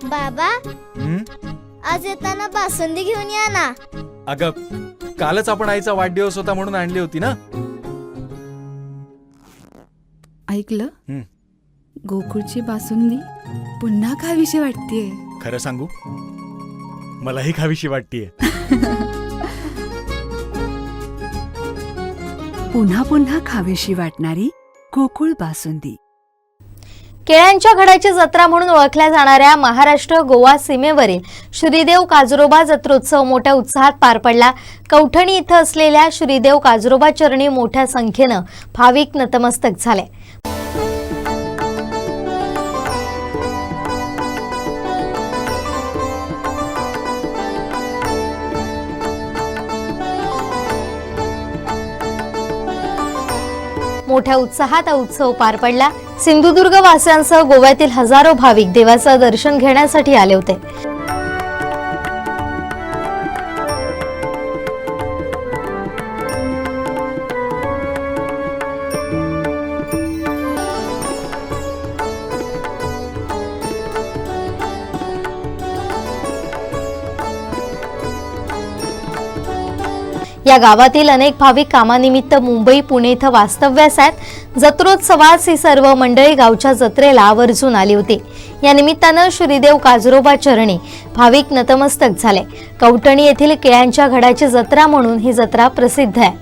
बाबा, आज येताना बासुंदी घेऊन या ना. अगं, कालच आपण आईचा वाढदिवस होता म्हणून आणली होती ना. ऐकलं, गोकुळची बासुंदी पुन्हा खावीशी वाटतेय. खरं सांगू, मलाही खावीशी वाटतेय. पुन्हा पुन्हा खावीशी वाटणारी गोकुळ बासुंदी. केळ्यांच्या घडाची जत्रा म्हणून ओळखल्या जाणाऱ्या महाराष्ट्र गोवा सीमेवरील श्रीदेव काजरोबा जत्रोत्सव मोठ्या उत्साहात पार पडला. कौठणी इथं असलेल्या श्रीदेव काजरोबा चरणी मोठ्या संख्येनं भाविक नतमस्तक झाले. मोठ्या उत्साहात हा उत्सव पार पडला. सिंधुदुर्ग वासियांसह गोव्यातील हजारो भाविक देवाचं दर्शन घेण्यासाठी आले होते. या गावातील अनेक भाविक कामानिमित्त मुंबई, पुणे इथं वास्तव्यास आहेत. जत्रोत्सवास ही सर्व मंडळी गावच्या जत्रेला आवर्जून आली होती. या निमित्तानं श्रीदेव काजरोबा चरणी भाविक नतमस्तक झाले. कौठणी येथील केळ्यांच्या घडाची जत्रा म्हणून ही जत्रा प्रसिद्ध आहे.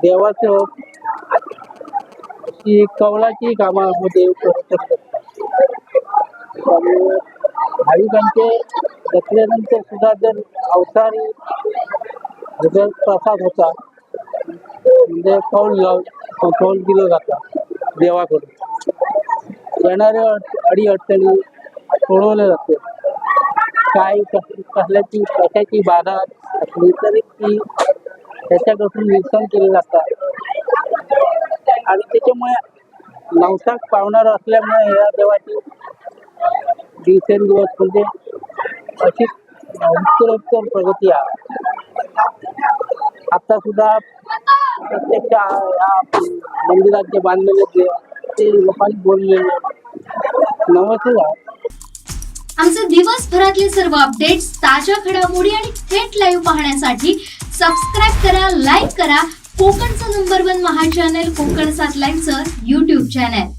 देवाचं ही कौलाची कामामध्ये करत असतात. भाविकांचे जत्रेनंतर सुद्धा जर अवतारी जर प्रसाद होता म्हणजे कौल दिलं जातं देवाकडून. येणाऱ्या अडीअडचणी सोडवल्या जाते. काय कसल्याची कशाची बाधा असली तरी ती त्याच्यापासून निरसन केले जातात. आणि त्याच्यामुळे नवसाक पावणार असल्यामुळे या देवाची दिवसेंदिवस म्हणजे अशी उत्तरोत्तर प्रगती आहे. आता सुद्धा प्रत्यक्ष या मंदिरात जे बांधलेले ते लोकांनी बोललेले नवसच आहे. आमचे दिवसभरातले सर्व अपडेट्स, ताज्या घडामोडी आणि थेट लाईव्ह पाहण्यासाठी सबस्क्राईब करा, लाईक करा कोकणचं नंबर 1 महा चॅनल कोकण 7 लाईव्हचं YouTube चॅनल.